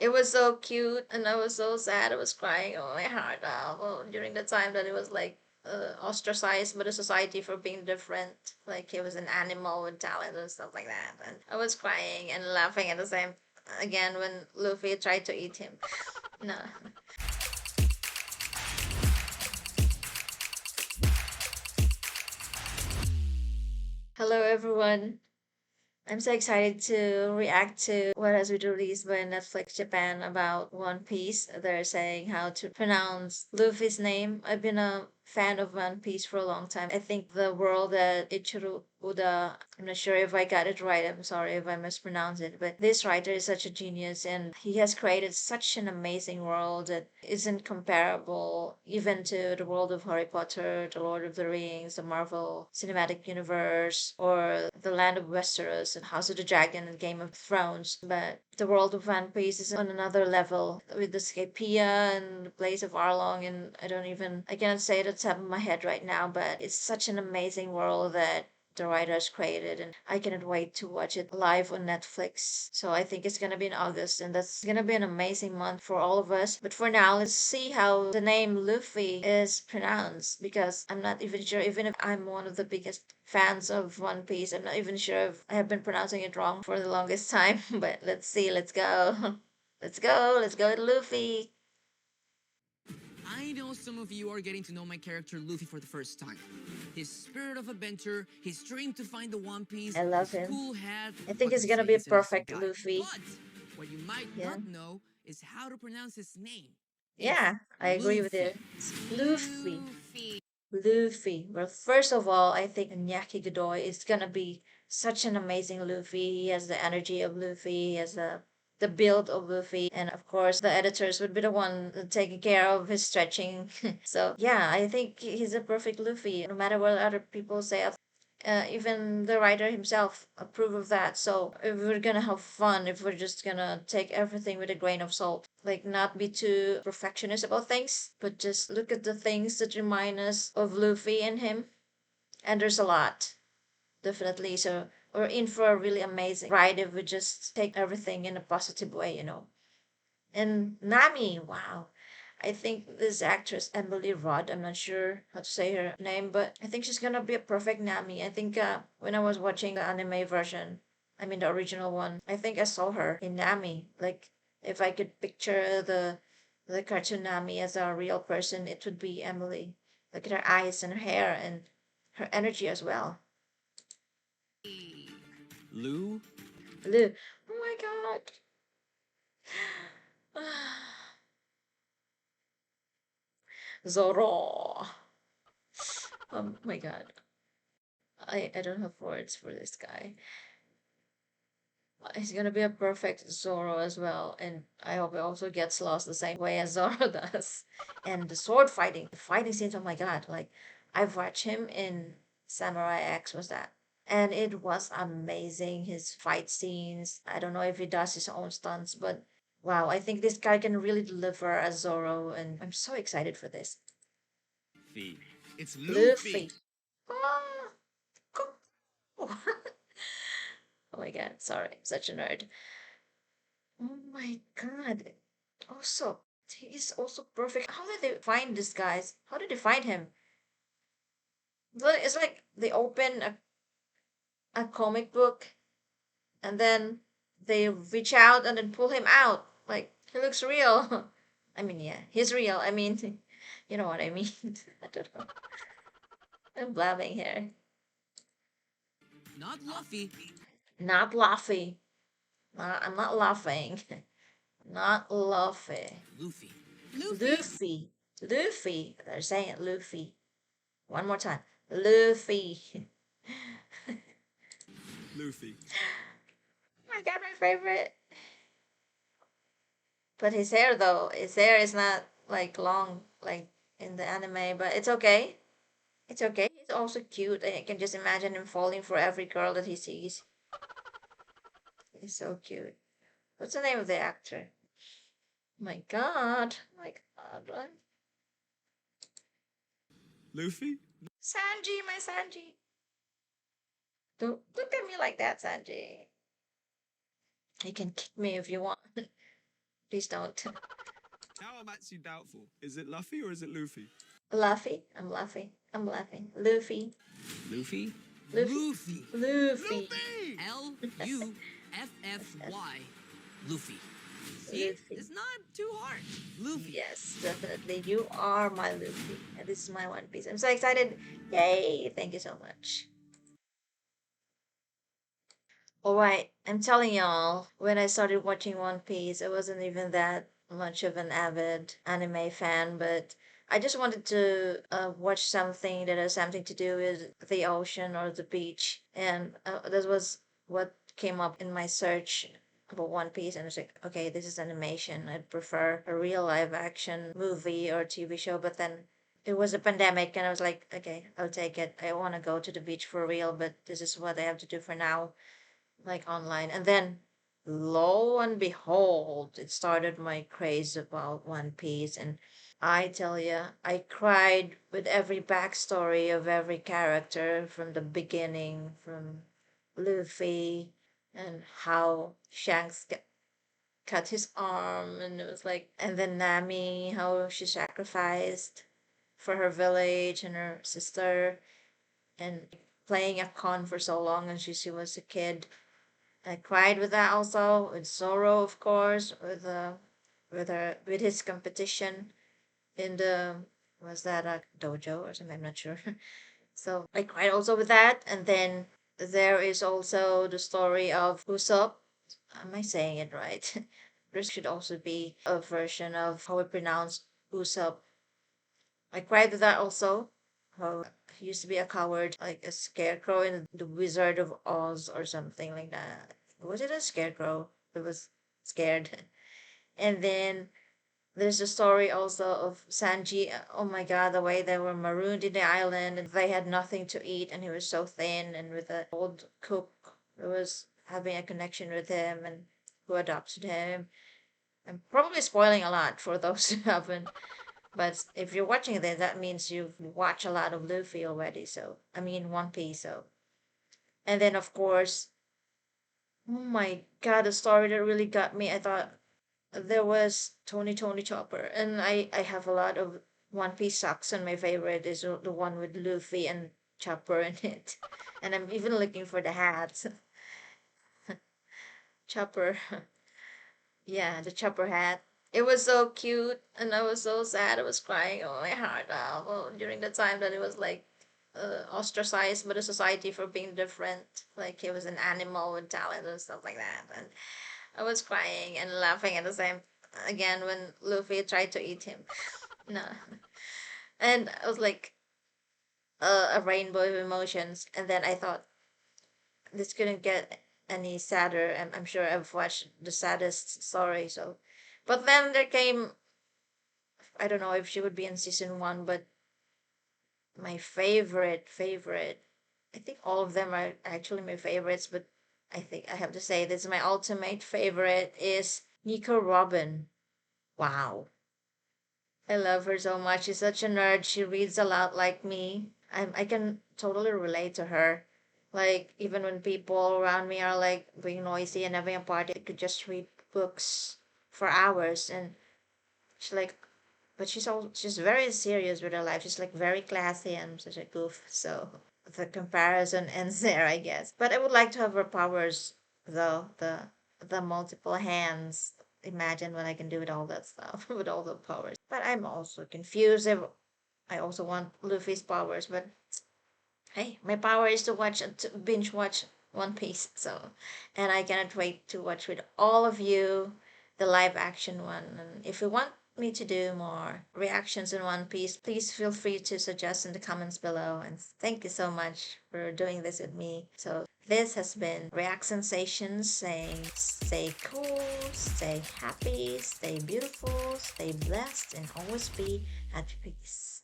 It was so cute, and I was so sad. I was crying oh my heart out during the time that it was like ostracized by the society for being different. Like he was an animal with talent and stuff like that. And I was crying and laughing at the same again when Luffy tried to eat him. No. Hello everyone. I'm so excited to react to what has been released by Netflix Japan about One Piece. They're saying how to pronounce Luffy's name. I've been a fan of One Piece for a long time. I think the world that Ichiro Uda, I'm not sure if I got it right. I'm sorry if I mispronounced it, but this writer is such a genius and he has created such an amazing world that isn't comparable even to the world of Harry Potter, the Lord of the Rings, the Marvel Cinematic Universe, or the land of Westeros and House of the Dragon and Game of Thrones. But the world of One Piece is on another level with the Skypiea and the place of Arlong, and I cannot say it at the top of my head right now, but it's such an amazing world that the writers created, and I cannot wait to watch it live on Netflix. So I think it's gonna be in August, and that's gonna be an amazing month for all of us. But for now, let's see how the name Luffy is pronounced, because I'm not even sure, even if I'm one of the biggest fans of One Piece, I'm not even sure if I have been pronouncing it wrong for the longest time. But let's see, let's go. Let's go with Luffy. I know some of you are getting to know my character Luffy for the first time. His spirit of adventure, his dream to find the One Piece, I love his him. cool hat. I think What can it's I gonna say? be a He's an awesome perfect guy. Luffy. But what you might Yeah. not know is how to pronounce his name. It's Yeah, I agree with Luffy. you. It's Luffy. Luffy. Luffy. Well, first of all, I think inakigodoy is gonna be such an amazing Luffy. He has the energy of Luffy. He has the build of Luffy, and of course, the editors would be the one taking care of his stretching. So yeah, I think he's a perfect Luffy. No matter what other people say, even the writer himself approve of that. So if we're gonna have fun, if we're just gonna take everything with a grain of salt, like not be too perfectionist about things, but just look at the things that remind us of Luffy and him. And there's a lot, definitely. So we're in for a really amazing ride if we just take everything in a positive way. And Nami, wow. I think this actress, Emily Rudd, I'm not sure how to say her name, but I think she's gonna be a perfect Nami. I think when I was watching the anime version, I mean the original one, I think I saw her in Nami. Like if I could picture the cartoon Nami as a real person, it would be Emily. Look at her eyes and her hair and her energy as well. Lou? Lou, oh my god. Zoro. Oh my god. I don't have words for this guy. He's gonna be a perfect Zoro as well, and I hope he also gets lost the same way as Zoro does. And the sword fighting, the fighting scenes, oh my god, like I've watched him in Samurai X was that. And it was amazing, his fight scenes. I don't know if he does his own stunts, but wow, I think this guy can really deliver as Zoro, and I'm so excited for this. Luffy. It's Luffy. Luffy. Ah, oh my god, sorry, I'm such a nerd. Oh my god. Also, he's also perfect. How did they find this guys? How did they find him? It's like they open a comic book and then they reach out and then pull him out. Like, he looks real. I mean, yeah, he's real. I mean, you know what I mean. I don't know. I'm blabbing here. Not Luffy. Not Luffy. I'm not laughing. Not Luffy. Luffy. Luffy. Luffy. Luffy. They're saying it, Luffy. One more time. Luffy. Luffy. I got my favorite. But his hair though, his hair is not like long like in the anime, but it's okay. It's okay. He's also cute. I can just imagine him falling for every girl that he sees. He's so cute. What's the name of the actor? My god. My god. Luffy? Sanji, my Sanji. Don't look at me like that, Sanji. You can kick me if you want. Please don't. Now I'm actually doubtful. Is it Luffy or is it Luffy? Luffy. I'm laughing. I'm laughing. Luffy. Luffy? Luffy. Luffy. Luffy. Luffy! Luffy. Luffy. See? Luffy. It's not too hard. Luffy. Yes, definitely. You are my Luffy. And this is my One Piece. I'm so excited. Yay! Thank you so much. Alright, I'm telling y'all, when I started watching One Piece, I wasn't even that much of an avid anime fan, but I just wanted to watch something that has something to do with the ocean or the beach. And that was what came up in my search about One Piece. And I was like, okay, this is animation. I'd prefer a real live action movie or TV show. But then it was a pandemic, and I was like, okay, I'll take it. I want to go to the beach for real, but this is what I have to do for now, like online. And then lo and behold, it started my craze about One Piece. And I tell ya, I cried with every backstory of every character from the beginning, from Luffy and how cut his arm, and it was like, and then Nami, how she sacrificed for her village and her sister, and playing a con for so long, and she was a kid. I cried with that also, with Zoro, of course, with his competition in the, was that a dojo or something? I'm not sure. So I cried also with that, and then there is also the story of Usopp. Am I saying it right? There should also be a version of how we pronounce Usopp. I cried with that also. How he used to be a coward, like a scarecrow in the Wizard of Oz or something like that. Was it a scarecrow? It was scared. And then there's the story also of Sanji. Oh my god, the way they were marooned in the island and they had nothing to eat, and he was so thin, and with an old cook who was having a connection with him and who adopted him. I'm probably spoiling a lot for those who haven't. But if you're watching this, that means you've watched a lot of Luffy already. So, I mean, One Piece. So, and then of course, oh my god, the story that really got me. I thought there was Tony Chopper, and I have a lot of One Piece socks, and my favorite is the one with Luffy and Chopper in it. And I'm even looking for the hats. Chopper, yeah, the Chopper hat. It was so cute, and I was so sad. I was crying on my heart out, well, during the time that it was like ostracized by the society for being different. Like he was an animal with talent and stuff like that. And I was crying and laughing at the same again when Luffy tried to eat him. No. And I was like a rainbow of emotions. And then I thought this couldn't get any sadder. I'm sure I've watched the saddest story. So, but then there came, I don't know if she would be in season one, but my favorite, I think all of them are actually my favorites, but I think I have to say this, my ultimate favorite is Nico Robin. Wow. I love her so much. She's such a nerd. She reads a lot like me. I can totally relate to her. Like, even when people around me are like being noisy and having a party, I could just read books for hours. And she's like, but she's very serious with her life. She's like very classy and such a goof. So the comparison ends there, I guess. But I would like to have her powers, though, the multiple hands. Imagine what I can do with all that stuff, with all the powers. But I'm also confused if I also want Luffy's powers. But hey, my power is to binge watch One Piece. So, and I cannot wait to watch with all of you the live action one. And if you want me to do more reactions in One Piece, please feel free to suggest in the comments below. And thank you so much for doing this with me. So this has been React Sensations saying stay cool, stay happy, stay beautiful, stay blessed, and always be at peace.